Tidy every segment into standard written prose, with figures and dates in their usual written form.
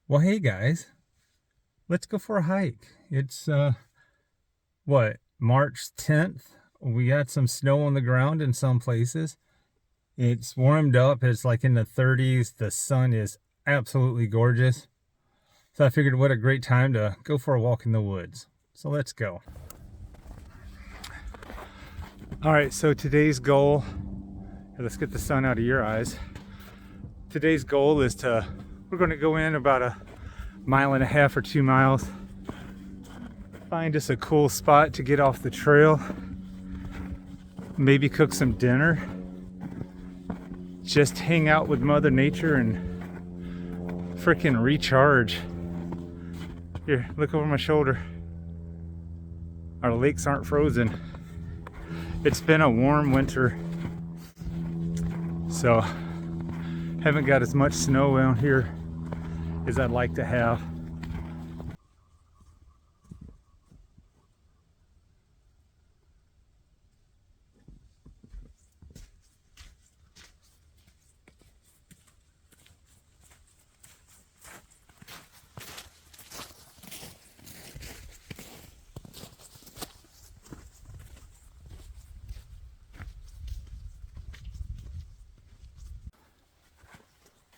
Well, hey guys, let's go for a hike. It's March 10th. We got some snow on the ground in some places. It's warmed up. It's like in the 30s. The sun is absolutely gorgeous. So I figured what a great time to go for a walk in the woods. So let's go. All right, so today's goal, let's get the sun out of your eyes. Today's goal is we're going to go in about a mile and a half or 2 miles. Find us a cool spot to get off the trail. Maybe cook some dinner. Just hang out with Mother Nature and freaking recharge. Here, look over my shoulder. Our lakes aren't frozen. It's been a warm winter, so haven't got as much snow around here as I'd like to have.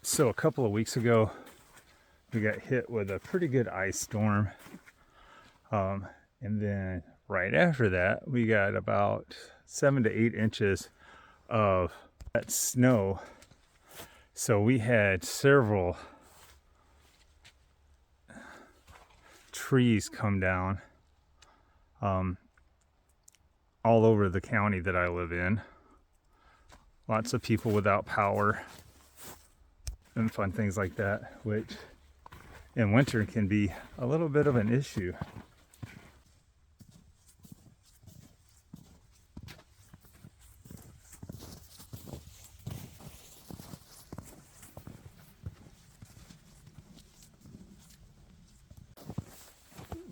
So a couple of weeks ago, we got hit with a pretty good ice storm. And then right after that, we got about 7 to 8 inches of that snow. So we had several trees come down all over the county that I live in. Lots of people without power and fun things like that, which in winter can be a little bit of an issue.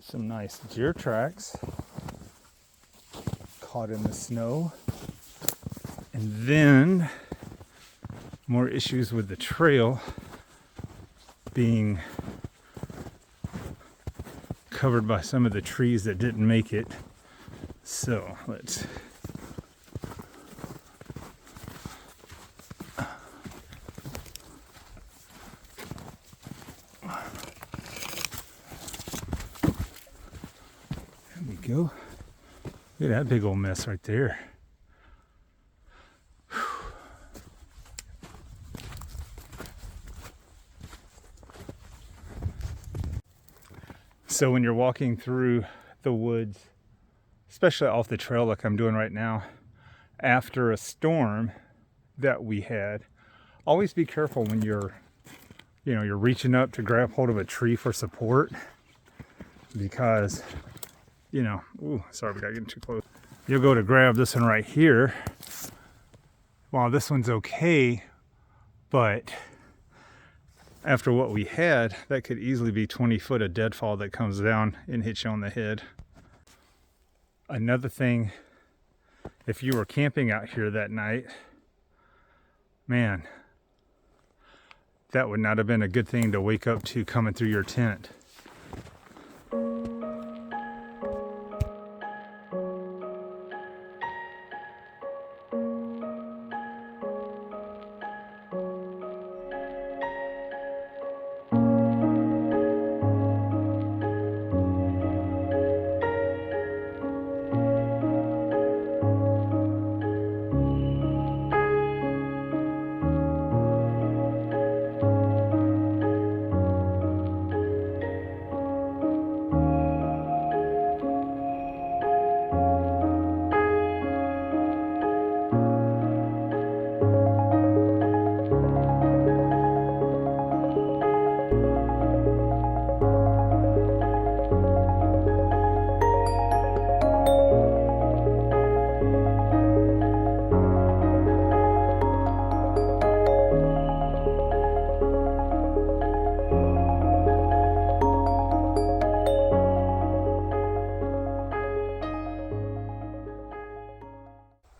Some nice deer tracks caught in the snow. And then more issues with the trail being covered by some of the trees that didn't make it. So let's there we go. Look at that big old mess right there. So when you're walking through the woods, especially off the trail like I'm doing right now, after a storm that we had, always be careful when you're reaching up to grab hold of a tree for support, because, ooh, sorry, we got getting too close. You'll go to grab this one right here. Well, this one's okay, but after what we had, that could easily be 20 foot of deadfall that comes down and hits you on the head. Another thing, if you were camping out here that night, man, that would not have been a good thing to wake up to coming through your tent.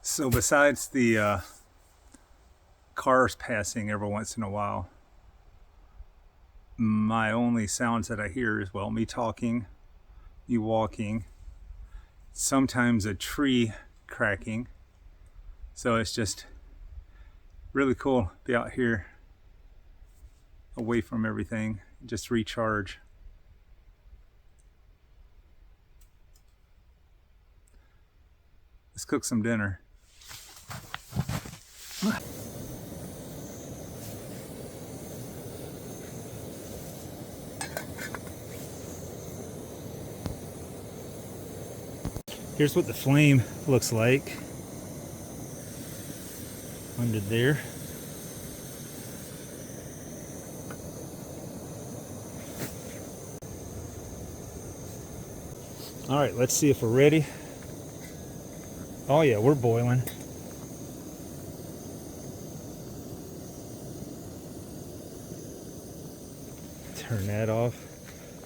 So besides the cars passing every once in a while, my only sounds that I hear is, well, me talking, me walking, sometimes a tree cracking. So it's just really cool to be out here away from everything, just recharge. Let's cook some dinner. Here's what the flame looks like under there. All right, let's see if we're ready. Oh yeah, we're boiling. Turn that off.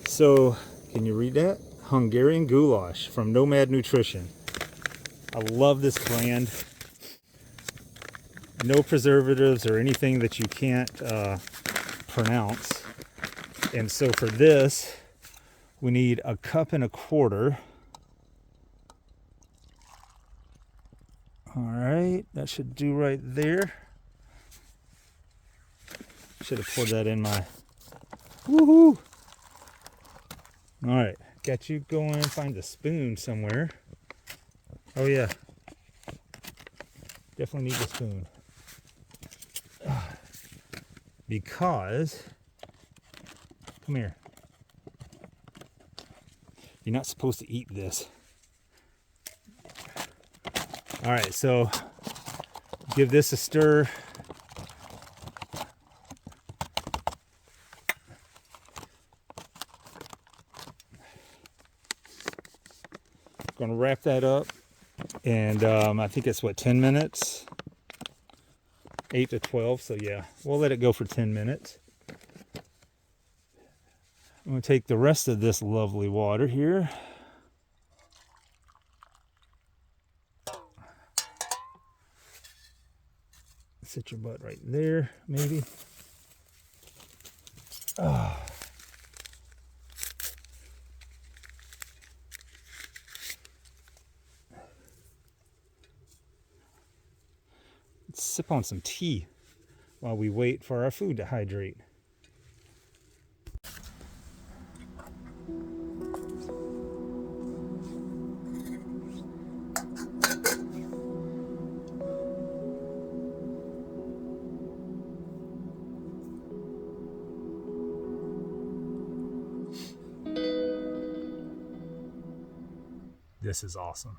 So, can you read that? Hungarian goulash from Nomad Nutrition. I love this brand. No preservatives or anything that you can't pronounce. And so for this, we need 1.25 cups. All right, that should do right there. Should have poured that in my, woohoo! All right, got you going, find a spoon somewhere. Oh yeah, definitely need a spoon. Because, come here. You're not supposed to eat this. All right, so give this a stir. Gonna wrap that up, and I think it's what, 10 minutes? 8 to 12, so yeah, we'll let it go for 10 minutes. I'm gonna take the rest of this lovely water here. Sit your butt right there, maybe. Oh. Let's sip on some tea while we wait for our food to hydrate. This is awesome.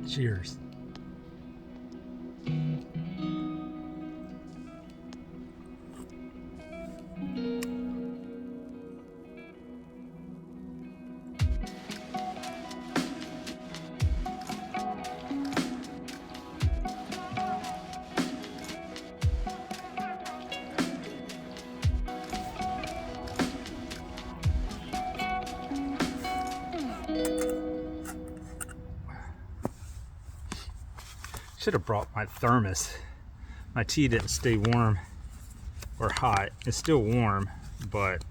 Cheers. Should have brought my thermos. My tea didn't stay warm or hot. It's still warm, but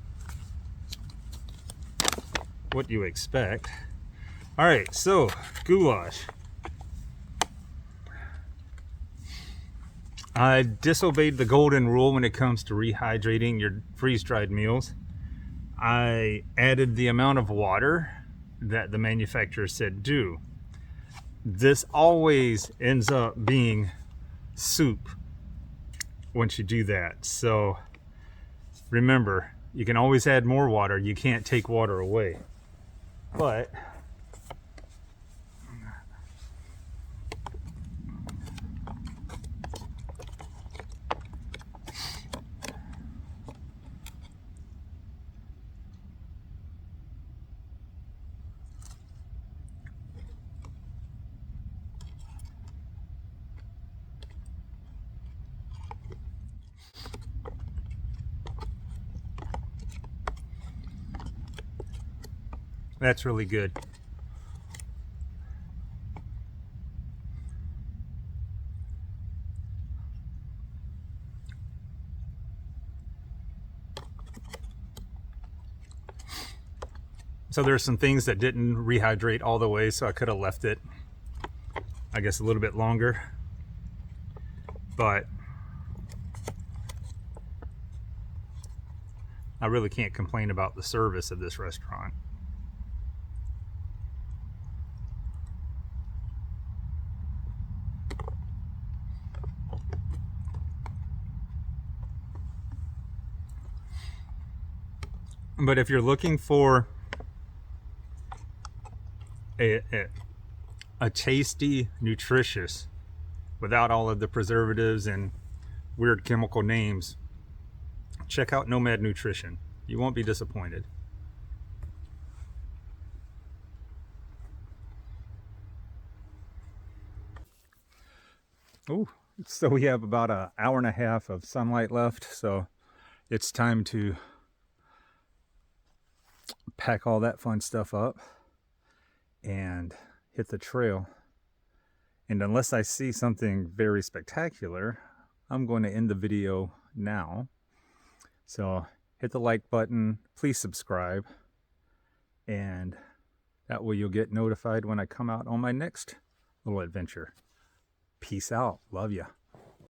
what do you expect? All right, so goulash. I disobeyed the golden rule when it comes to rehydrating your freeze-dried meals. I added the amount of water that the manufacturer said do. This always ends up being soup once you do that. So remember, you can always add more water. You can't take water away. But That's really good. So there's some things that didn't rehydrate all the way, so I could have left it, I guess, a little bit longer. But I really can't complain about the service of this restaurant. But if you're looking for a tasty, nutritious, without all of the preservatives and weird chemical names, check out Nomad Nutrition. You won't be disappointed. Oh, so we have about an hour and a half of sunlight left, so it's time to pack all that fun stuff up and hit the trail. And unless I see something very spectacular, I'm going to end the video now. So hit the like button, please subscribe, and that way you'll get notified when I come out on my next little adventure. Peace out. Love ya.